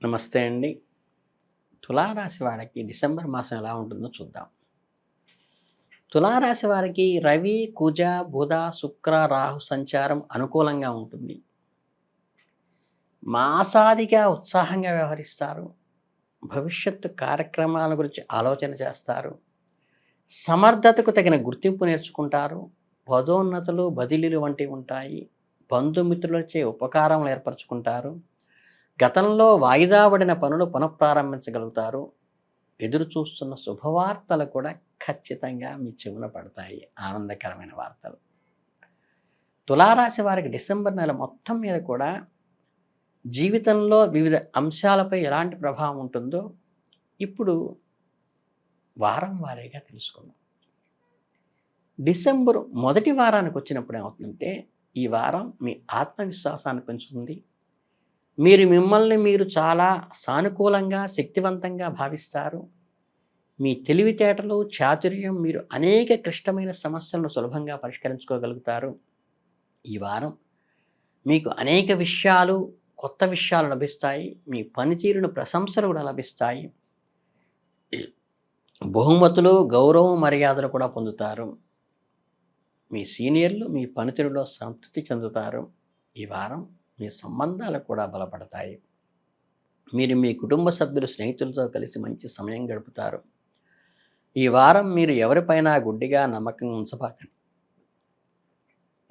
నమస్తే అండి. తులారాశి వాళ్ళకి డిసెంబర్ మాసం ఎలా ఉంటుందో చూద్దాం. తులారాశి వారికి రవి, కుజ, బుధ, శుక్ర, రాహు సంచారం అనుకూలంగా ఉంటుంది. మాసాదిగా ఉత్సాహంగా వ్యవహరిస్తారు. భవిష్యత్తు కార్యక్రమాల గురించి ఆలోచన చేస్తారు. సమర్థతకు తగిన గుర్తింపు నేర్చుకుంటారు. పదోన్నతులు, బదిలీలు వంటివి ఉంటాయి. బంధుమిత్రులచే ఉపకారములు ఏర్పరచుకుంటారు. గతంలో వాయిదా పడిన పనులు పునఃప్రారంభించగలుగుతారు. ఎదురు చూస్తున్న శుభవార్తలు కూడా ఖచ్చితంగా మీ చెవున పడతాయి. ఆనందకరమైన వార్తలు. తులారాశి వారికి డిసెంబర్ నెల మొత్తం మీద కూడా జీవితంలో వివిధ అంశాలపై ఎలాంటి ప్రభావం ఉంటుందో ఇప్పుడు వారం వారీగా తెలుసుకుందాం. డిసెంబర్ మొదటి వారానికి వచ్చినప్పుడు ఏమవుతుందంటే, ఈ వారం మీ ఆత్మవిశ్వాసాన్ని పెంచుతుంది. మీరు మిమ్మల్ని మీరు చాలా సానుకూలంగా, శక్తివంతంగా భావిస్తారు. మీ తెలివితేటలు, చాతుర్యం మీరు అనేక క్లిష్టమైన సమస్యలను సులభంగా పరిష్కరించుకోగలుగుతారు. ఈ వారం మీకు అనేక విషయాలు, కొత్త విషయాలు లభిస్తాయి. మీ పనితీరును ప్రశంసలు కూడా లభిస్తాయి. బహుమతులు, గౌరవం, మర్యాదలు కూడా పొందుతారు. మీ సీనియర్లు మీ పనితీరులో సంతృప్తి చెందుతారు. ఈ వారం మీ సంబంధాలు కూడా బలపడతాయి. మీరు మీ కుటుంబ సభ్యులు, స్నేహితులతో కలిసి మంచి సమయం గడుపుతారు. ఈ వారం మీరు ఎవరిపైనా గుడ్డిగా నమ్మకం ఉంచబాకండి.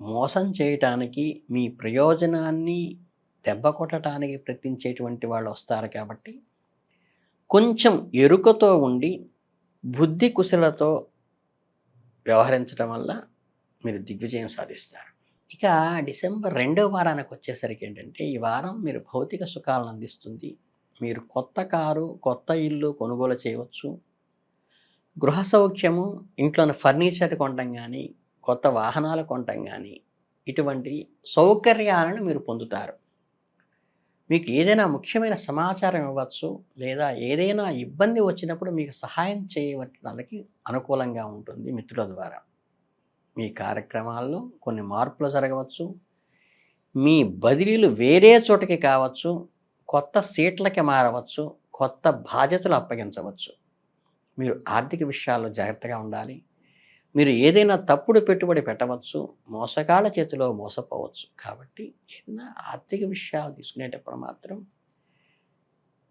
మోసం చేయటానికి, మీ ప్రయోజనాన్ని దెబ్బ కొట్టడానికి ప్రయత్నించేటువంటి వాళ్ళు వస్తారు కాబట్టి, కొంచెం ఎరుకతో ఉండి, బుద్ధి కుశలతో వ్యవహరించడం వల్ల మీరు దిగ్విజయం సాధిస్తారు. ఇక డిసెంబర్ రెండవ వారానికి వచ్చేసరికి ఏంటంటే, ఈ వారం మీరు భౌతిక సుఖాలను అందిస్తుంది. మీరు కొత్త కారు, కొత్త ఇల్లు కొనుగోలు చేయవచ్చు. గృహ సౌఖ్యము, ఇంట్లోని ఫర్నిచర్ కొనటం కానీ, కొత్త వాహనాలు కొనటం కానీ, ఇటువంటి సౌకర్యాలను మీరు పొందుతారు. మీకు ఏదైనా ముఖ్యమైన సమాచారం ఇవ్వచ్చు, లేదా ఏదైనా ఇబ్బంది వచ్చినప్పుడు మీకు సహాయం చేయడానికి అనుకూలంగా ఉంటుంది మిత్రుల ద్వారా. మీ కార్యక్రమాల్లో కొన్ని మార్పులు జరగవచ్చు. మీ బదిలీలు వేరే చోటకి కావచ్చు, కొత్త సీట్లకి మారవచ్చు, కొత్త బాధ్యతలు అప్పగించవచ్చు. మీరు ఆర్థిక విషయాల్లో జాగ్రత్తగా ఉండాలి. మీరు ఏదైనా తప్పుడు పెట్టుబడి పెట్టవచ్చు, మోసగాళ్ళ చేతిలో మోసపోవచ్చు. కాబట్టి ఏదైనా ఆర్థిక విషయాలు తీసుకునేటప్పుడు మాత్రం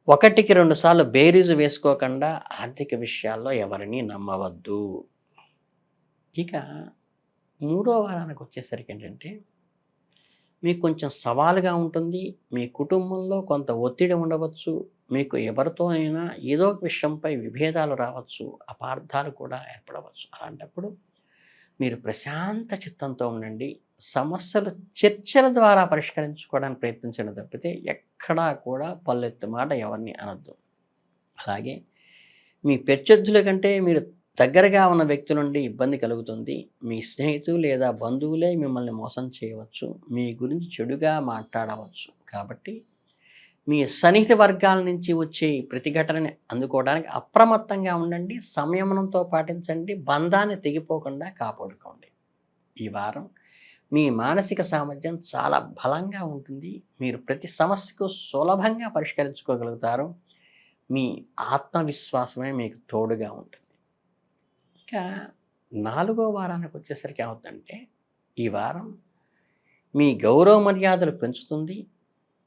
ఒకటికి రెండు సార్లు బేరీజు వేసుకోకుండా ఆర్థిక విషయాల్లో ఎవరిని నమ్మవద్దు. ఇక మూడో వారానికి వచ్చేసరికి ఏంటంటే, మీకు కొంచెం సవాలుగా ఉంటుంది. మీ కుటుంబంలో కొంత ఒత్తిడి ఉండవచ్చు. మీకు ఎవరితోనైనా ఏదో ఒక విషయంపై విభేదాలు రావచ్చు. అపార్థాలు కూడా ఏర్పడవచ్చు. అలాంటప్పుడు మీరు ప్రశాంత చిత్తంతో ఉండండి. సమస్యలు చర్చల ద్వారా పరిష్కరించుకోవడానికి ప్రయత్నించడం తప్పితే ఎక్కడా కూడా పల్లెత్తు మాట ఎవరిని అనొద్దు. అలాగే మీ ప్రత్యర్థుల కంటే మీరు దగ్గరగా ఉన్న వ్యక్తుల నుండి ఇబ్బంది కలుగుతుంది. మీ స్నేహితులు లేదా బంధువులే మిమ్మల్ని మోసం చేయవచ్చు. మీ గురించి చెడుగా మాట్లాడవచ్చు. కాబట్టి మీ సన్నిహిత వర్గాల నుంచి వచ్చే ఈ ప్రతిఘటనని అందుకోవడానికి అప్రమత్తంగా ఉండండి. సంయమనంతో పాటించండి. బంధాన్ని తెగిపోకుండా కాపాడుకోండి. ఈ వారం మీ మానసిక సామర్థ్యం చాలా బలంగా ఉంటుంది. మీరు ప్రతి సమస్యకు సులభంగా పరిష్కరించుకోగలుగుతారు. మీ ఆత్మవిశ్వాసమే మీకు తోడుగా ఉంటుంది. ఇక నాలుగో వారానికి వచ్చేసరికి ఏమవుతుందంటే, ఈ వారం మీ గౌరవ మర్యాదలు పెంచుతుంది.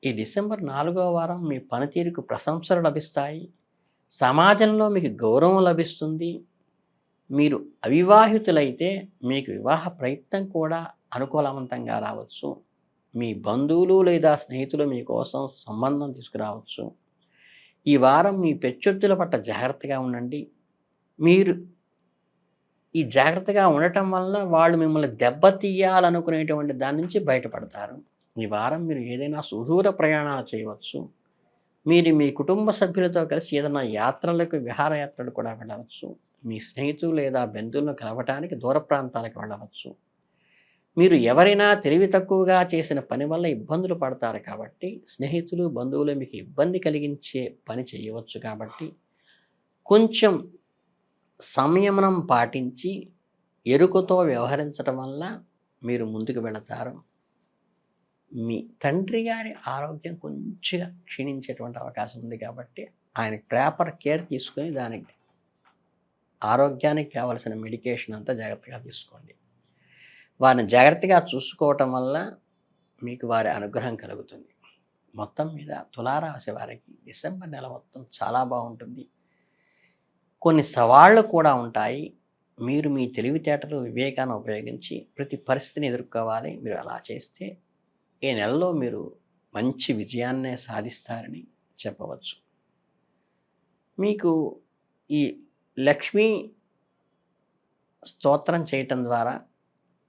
ఈ డిసెంబర్ నాలుగో వారం మీ పనితీరుకు ప్రశంసలు లభిస్తాయి. సమాజంలో మీకు గౌరవం లభిస్తుంది. మీరు అవివాహితులైతే మీకు వివాహ ప్రయత్నం కూడా అనుకూలవంతంగా రావచ్చు. మీ బంధువులు లేదా స్నేహితులు మీకోసం సంబంధం తీసుకురావచ్చు. ఈ వారం మీ ప్రత్యర్థుల పట్ల జాగ్రత్తగా ఉండండి. మీరు ఈ జాగ్రత్తగా ఉండటం వలన వాళ్ళు మిమ్మల్ని దెబ్బతీయాలనుకునేటువంటి దాని నుంచి బయటపడతారు. ఈ వారం మీరు ఏదైనా సుదూర ప్రయాణాలు చేయవచ్చు. మీరు మీ కుటుంబ సభ్యులతో కలిసి ఏదైనా యాత్రలకు, విహారయాత్రలు కూడా వెళ్ళవచ్చు. మీ స్నేహితులు లేదా బంధువులను కలవటానికి దూర ప్రాంతాలకు వెళ్ళవచ్చు. మీరు ఎవరైనా తెలివి తక్కువగా చేసిన పని వల్ల ఇబ్బందులు పడతారు కాబట్టి, స్నేహితులు, బంధువులు మీకు ఇబ్బంది కలిగించే పని చేయవచ్చు కాబట్టి, కొంచెం సంయమనం పాటించి ఎరుకతో వ్యవహరించడం వల్ల మీరు ముందుకు వెళతారు. మీ తండ్రి గారి ఆరోగ్యం కొంచెంగా క్షీణించేటువంటి అవకాశం ఉంది కాబట్టి ఆయన ప్రాపర్ కేర్ తీసుకొని దానికి ఆరోగ్యానికి కావలసిన మెడికేషన్ అంతా జాగ్రత్తగా తీసుకోండి. వారిని జాగ్రత్తగా చూసుకోవటం వల్ల మీకు వారి అనుగ్రహం కలుగుతుంది. మొత్తం మీద తులారాశి వారికి డిసెంబర్ నెల మొత్తం చాలా బాగుంటుంది. కొన్ని సవాళ్ళు కూడా ఉంటాయి. మీరు మీ తెలివితేటలు, వివేకాన్ని ఉపయోగించి ప్రతి పరిస్థితిని ఎదుర్కోవాలి. మీరు అలా చేస్తే ఈ నెలలో మీరు మంచి విజయాన్నే సాధిస్తారని చెప్పవచ్చు. మీకు ఈ లక్ష్మీ స్తోత్రం చేయటం ద్వారా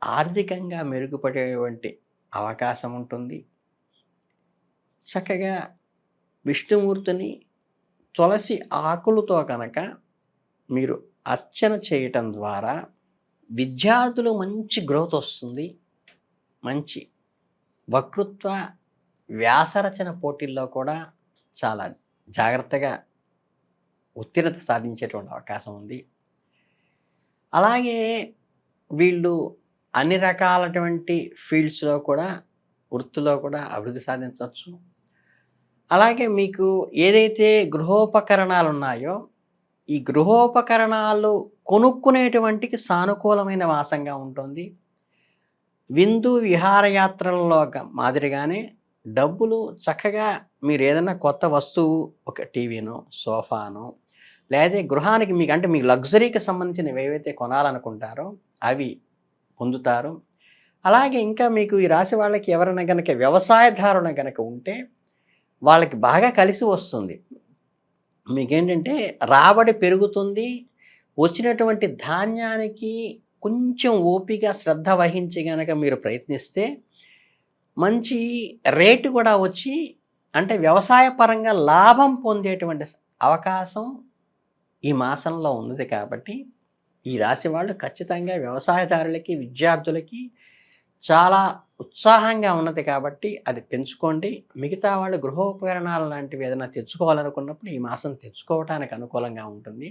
ఆర్థికంగా మెరుగుపడేటువంటి అవకాశం ఉంటుంది. చక్కగా విష్ణుమూర్తిని తులసి ఆకులతో కనుక మీరు అర్చన చేయటం ద్వారా విద్యార్థులు మంచి గ్రోత్ వస్తుంది. మంచి వక్తృత్వ, వ్యాసరచన పోటీల్లో కూడా చాలా జాగ్రత్తగా ఉత్తీర్ణత సాధించేటువంటి అవకాశం ఉంది. అలాగే వీళ్ళు అన్ని రకాలటువంటి ఫీల్డ్స్‌లో కూడా, వృత్తిలో కూడా అభివృద్ధి సాధించవచ్చు. అలాగే మీకు ఏదైతే గృహోపకరణాలు ఉన్నాయో, ఈ గృహోపకరణాలు కొనుక్కునేటువంటికి సానుకూలమైన మాసంగా ఉంటుంది. విందు విహారయాత్రలలో మాదిరిగానే డబ్బులు చక్కగా మీరు ఏదైనా కొత్త వస్తువు, ఒక టీవీనో, సోఫానో, లేదా గృహానికి మీకు లగ్జరీకి సంబంధించినవి ఏవైతే కొనాలనుకుంటారో అవి పొందుతారు. అలాగే ఇంకా మీకు ఈ రాశి వాళ్ళకి ఎవరైనా గనక వ్యవసాయదారులు గనక ఉంటే వాళ్ళకి బాగా కలిసి వస్తుంది. మీకేంటంటే రాబడి పెరుగుతుంది. వచ్చినటువంటి ధాన్యానికి కొంచెం ఓపిక, శ్రద్ధ వహించి గనక మీరు ప్రయత్నిస్తే మంచి రేటు కూడా వచ్చి అంటే వ్యవసాయ పరంగా లాభం పొందేటువంటి అవకాశం ఈ మాసంలో ఉన్నది కాబట్టి ఈ రాశి వాళ్ళు ఖచ్చితంగా వ్యవసాయదారులకి, విద్యార్థులకి చాలా ఉత్సాహంగా ఉన్నది కాబట్టి అది పెంచుకోండి. మిగతా వాళ్ళు గృహోపకరణాలు లాంటివి ఏదైనా తెచ్చుకోవాలనుకున్నప్పుడు ఈ మాసం తెచ్చుకోవటానికి అనుకూలంగా ఉంటుంది.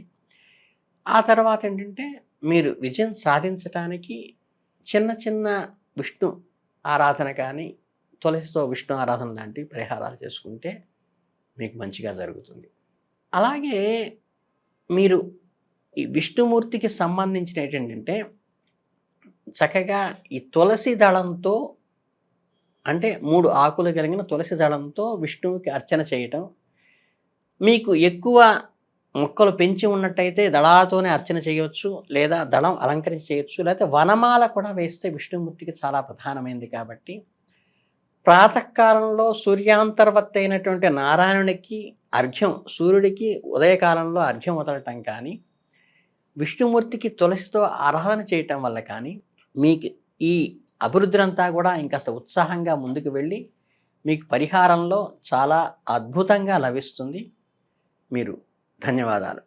ఆ తర్వాత ఏంటంటే మీరు విజయం సాధించటానికి చిన్న చిన్న విష్ణు ఆరాధన కానీ, తులసితో విష్ణు ఆరాధన లాంటి పరిహారాలు చేసుకుంటే మీకు మంచిగా జరుగుతుంది. అలాగే మీరు ఈ విష్ణుమూర్తికి సంబంధించిన ఏంటంటే చక్కగా ఈ తులసి దళంతో అంటే 3 ఆకులు కలిగిన తులసి దళంతో విష్ణువుకి అర్చన చేయటం. మీకు ఎక్కువ మొక్కలు పెంచి ఉన్నట్టయితే దళాలతోనే అర్చన చేయొచ్చు, లేదా దళం అలంకరించి చేయొచ్చు, లేకపోతే వనమాల కూడా వేస్తే విష్ణుమూర్తికి చాలా ప్రధానమైనది కాబట్టి ప్రాతకాలంలో సూర్యాంతర్వర్తి అయినటువంటి నారాయణునికి అర్ఘ్యం, సూర్యుడికి ఉదయకాలంలో అర్ఘ్యం వదలటం కానీ, విష్ణుమూర్తికి తులసితో ఆరాధన చేయటం వల్ల కానీ మీకు ఈ అభివృద్ధి కూడా ఇంకాస్త ఉత్సాహంగా ముందుకు వెళ్ళి మీకు పరిహారంలో చాలా అద్భుతంగా లభిస్తుంది. మీరు ధన్యవాదాలు.